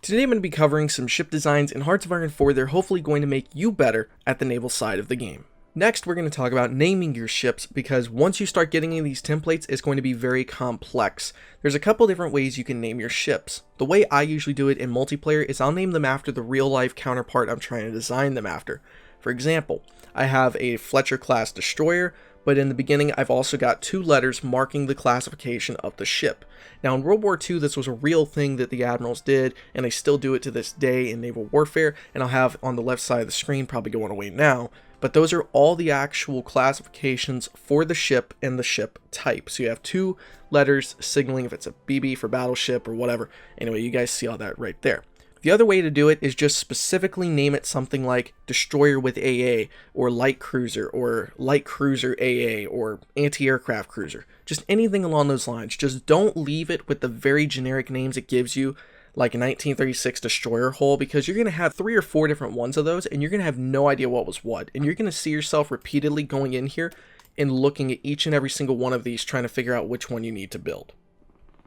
Today I'm going to be covering some ship designs in Hearts of Iron 4 that are hopefully going to make you better at the naval side of the game. Next, we're going to talk about naming your ships, because once you start getting in these templates, it's going to be very complex. There's a couple different ways you can name your ships. The way I usually do it in multiplayer is I'll name them after the real life counterpart I'm trying to design them after. For example, I have a Fletcher class destroyer, but in the beginning I've also got two letters marking the classification of the ship. Now in World War II this was a real thing that the admirals did, and they still do it to this day in naval warfare, and I'll have on the left side of the screen, probably going away now, but those are all the actual classifications for the ship and the ship type. So you have two letters signaling if it's a BB for battleship or whatever. Anyway, you guys see all that right there. The other way to do it is just specifically name it something like Destroyer with AA, or Light Cruiser AA, or Anti-Aircraft Cruiser. Just anything along those lines. Just don't leave it with the very generic names it gives you, like a 1936 destroyer hull, because you're going to have 3 or 4 different ones of those, and you're going to have no idea what was what. And you're going to see yourself repeatedly going in here and looking at each and every single one of these, trying to figure out which one you need to build.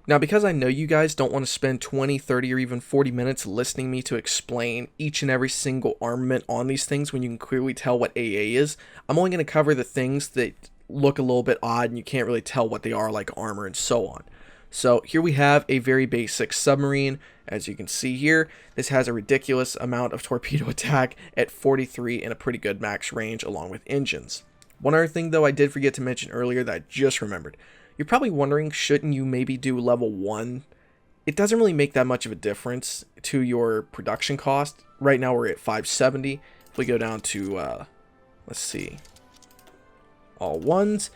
Now, because I know you guys don't want to spend 20, 30, or even 40 minutes listening me to explain each and every single armament on these things when you can clearly tell what AA is, I'm only going to cover the things that look a little bit odd and you can't really tell what they are, like armor and so on. So here we have a very basic submarine. As you can see here, this has a ridiculous amount of torpedo attack at 43 and a pretty good max range along with engines. One other thing though I did forget to mention earlier that I just remembered. You're probably wondering, shouldn't you maybe do level 1? It doesn't really make that much of a difference to your production cost. Right now we're at 570. If we go down to, let's see, all ones,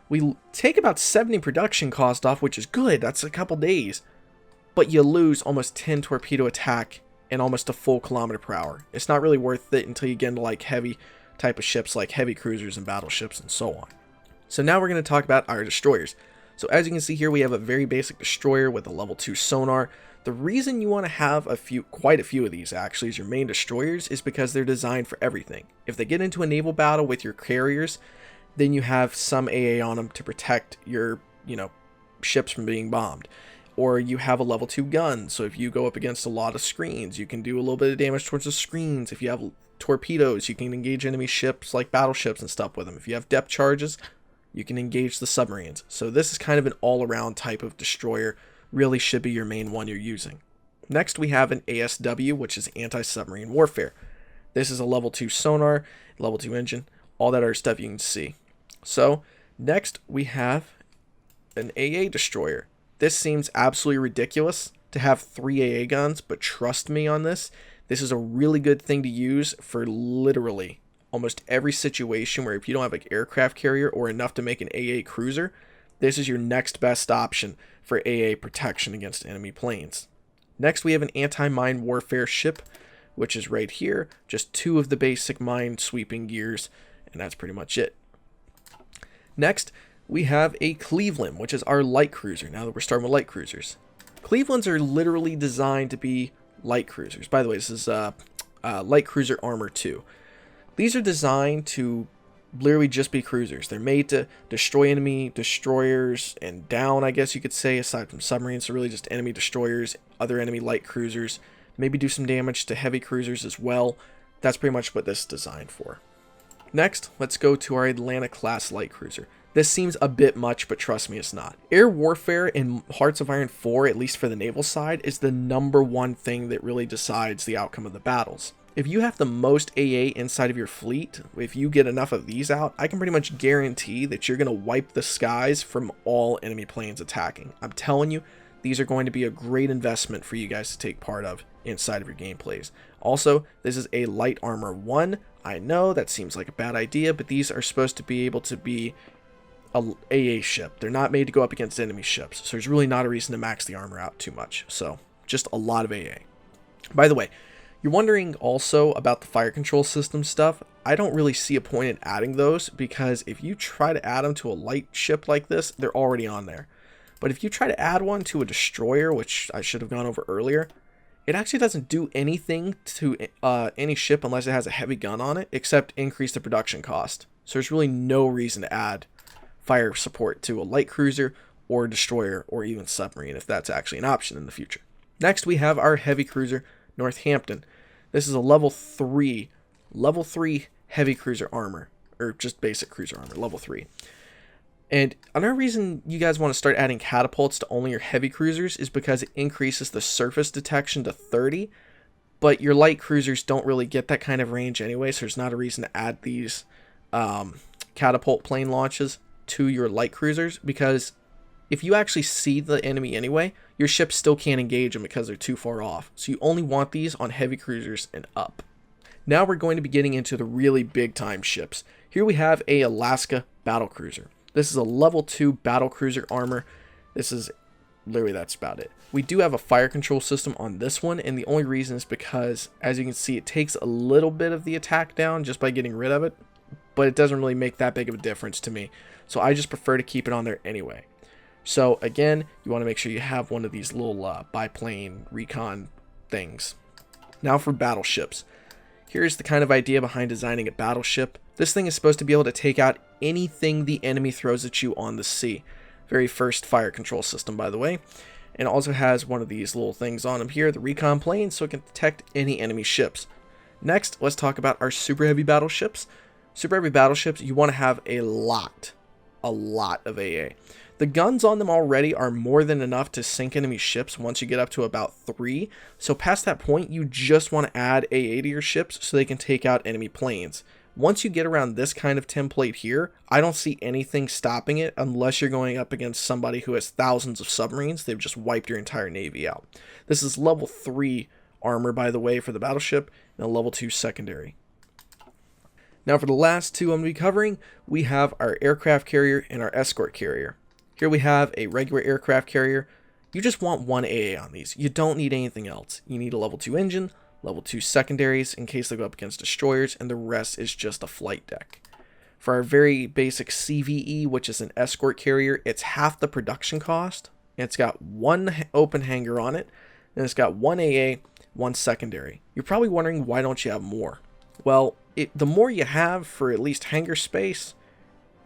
we take about 70 production cost off, which is good. That's a couple days. But you lose almost 10 torpedo attack and almost a full kilometer per hour. It's not really worth it until you get into like heavy type of ships like heavy cruisers and battleships and so on. So now we're going to talk about our destroyers. So as you can see here, we have a very basic destroyer with a level 2 sonar. The reason you want to have quite a few of these actually as your main destroyers is because they're designed for everything. If they get into a naval battle with your carriers, then you have some AA on them to protect your, ships from being bombed. Or you have a level 2 gun, so if you go up against a lot of screens, you can do a little bit of damage towards the screens. If you have torpedoes, you can engage enemy ships like battleships and stuff with them. If you have depth charges, you can engage the submarines. So this is kind of an all-around type of destroyer. Really should be your main one you're using. Next we have an ASW, which is anti-submarine warfare. This is a level 2 sonar, level 2 engine, all that other stuff you can see. So next we have an AA destroyer. This seems absolutely ridiculous to have 3 AA guns, but trust me on this. This is a really good thing to use for literally almost every situation where if you don't have an aircraft carrier or enough to make an AA cruiser, this is your next best option for AA protection against enemy planes. Next we have an anti-mine warfare ship, which is right here. Just 2 of the basic mine sweeping gears, and that's pretty much it. Next we have a Cleveland, which is our light cruiser, now that we're starting with light cruisers. Clevelands are literally designed to be light cruisers. By the way, this is Light Cruiser Armor 2. These are designed to literally just be cruisers. They're made to destroy enemy destroyers and down, I guess you could say, aside from submarines. So really just enemy destroyers, other enemy light cruisers, maybe do some damage to heavy cruisers as well. That's pretty much what this is designed for. Next, let's go to our Atlanta class light cruiser. This seems a bit much, but trust me, it's not. Air warfare in Hearts of Iron 4, at least for the naval side, is the #1 thing that really decides the outcome of the battles. If you have the most AA inside of your fleet, if you get enough of these out, I can pretty much guarantee that you're going to wipe the skies from all enemy planes attacking. I'm telling you, these are going to be a great investment for you guys to take part of inside of your gameplays. Also, this is a light armor 1. I know that seems like a bad idea, but these are supposed to be able to be a AA ship. They're not made to go up against enemy ships, so there's really not a reason to max the armor out too much. So, just a lot of AA. By the way, you're wondering also about the fire control system stuff. I don't really see a point in adding those, because if you try to add them to a light ship like this, they're already on there. But if you try to add one to a destroyer, which I should have gone over earlier, it actually doesn't do anything to any ship unless it has a heavy gun on it, except increase the production cost. So there's really no reason to add fire support to a light cruiser or destroyer or even submarine if that's actually an option in the future. Next, we have our heavy cruiser, Northampton. This is a level 3 heavy cruiser armor, or just basic cruiser armor, level 3. And another reason you guys want to start adding catapults to only your heavy cruisers is because it increases the surface detection to 30, but your light cruisers don't really get that kind of range anyway, so there's not a reason to add these catapult plane launches to your light cruisers, because if you actually see the enemy anyway, your ships still can't engage them because they're too far off. So you only want these on heavy cruisers and up. Now we're going to be getting into the really big time ships. Here we have a Alaska battle cruiser. This is a level 2 battle cruiser armor. This is literally, that's about it. We do have a fire control system on this one, and the only reason is because, as you can see, it takes a little bit of the attack down just by getting rid of it, but it doesn't really make that big of a difference to me. So I just prefer to keep it on there anyway. So again, you want to make sure you have one of these little biplane recon things. Now for battleships. Here's the kind of idea behind designing a battleship. This thing is supposed to be able to take out anything the enemy throws at you on the sea. Very first fire control system, by the way. And it also has one of these little things on them here, the recon plane, so it can detect any enemy ships. Next, let's talk about our super heavy battleships. Super heavy battleships, you want to have a lot of AA. The guns on them already are more than enough to sink enemy ships once you get up to about 3. So past that point, you just want to add AA to your ships so they can take out enemy planes. Once you get around this kind of template here, I don't see anything stopping it unless you're going up against somebody who has thousands of submarines. They've just wiped your entire navy out. This is level 3 armor, by the way, for the battleship, and a level 2 secondary. Now for the last two I'm going to be covering, we have our aircraft carrier and our escort carrier. Here we have a regular aircraft carrier. You just want one AA on these. You don't need anything else. You need a level 2 engine, level 2 secondaries in case they go up against destroyers, and the rest is just a flight deck. For our very basic CVE, which is an escort carrier, it's half the production cost. It's got one open hangar on it, and it's got one AA, one secondary. You're probably wondering, why don't you have more? Well, the more you have for at least hangar space,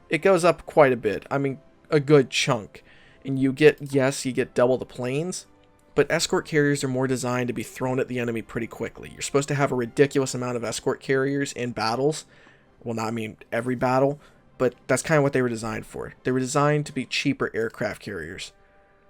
it goes up quite a bit. I mean, a good chunk. And you get, yes, you get double the planes, but escort carriers are more designed to be thrown at the enemy pretty quickly. You're supposed to have a ridiculous amount of escort carriers in battles. Well, not I mean every battle, but that's kind of what they were designed for. They were designed to be cheaper aircraft carriers.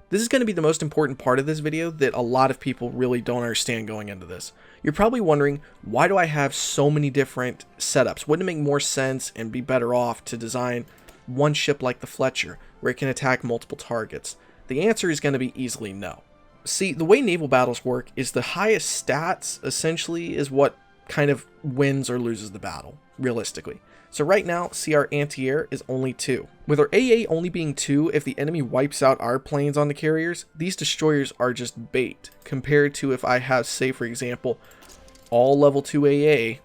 This is going to be the most important part of this video that a lot of people really don't understand going into this. You're probably wondering, why do I have so many different setups? Wouldn't it make more sense and be better off to design one ship like the Fletcher, where it can attack multiple targets? The answer is going to be easily no. See, the way naval battles work is the highest stats essentially is what kind of wins or loses the battle, realistically. So right now, see, our anti-air is only 2. With our AA only being 2, if the enemy wipes out our planes on the carriers, these destroyers are just bait, compared to if I have, say for example, all level 2 AA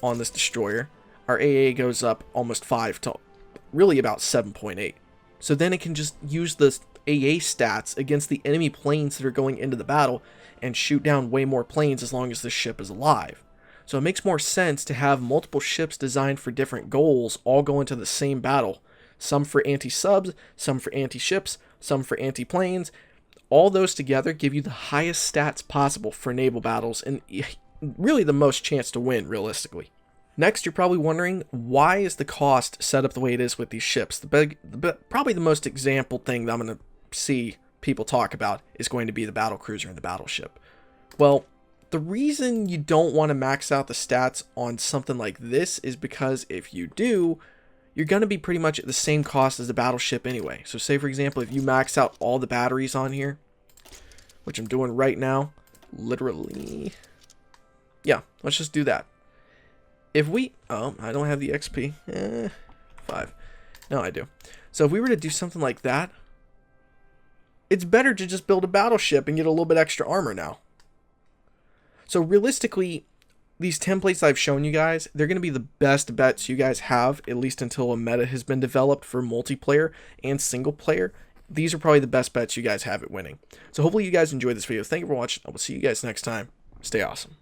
on this destroyer, our AA goes up almost 5 to really about 7.8. So then it can just use the AA stats against the enemy planes that are going into the battle and shoot down way more planes as long as the ship is alive. So it makes more sense to have multiple ships designed for different goals all go into the same battle. Some for anti-subs, some for anti-ships, some for anti-planes. All those together give you the highest stats possible for naval battles and really the most chance to win, realistically. Next, you're probably wondering, why is the cost set up the way it is with these ships? Probably the most example thing that I'm going to see people talk about is going to be the battle cruiser and the battleship. Well, the reason you don't want to max out the stats on something like this is because if you do, you're going to be pretty much at the same cost as the battleship anyway. So say, for example, if you max out all the batteries on here, which I'm doing right now, literally, yeah, let's just do that. If we, oh, I don't have the XP, 5, no, I do. So if we were to do something like that, it's better to just build a battleship and get a little bit extra armor now. So realistically, these templates I've shown you guys, they're going to be the best bets you guys have, at least until a meta has been developed for multiplayer and single player. These are probably the best bets you guys have at winning. So hopefully you guys enjoyed this video. Thank you for watching. I will see you guys next time. Stay awesome.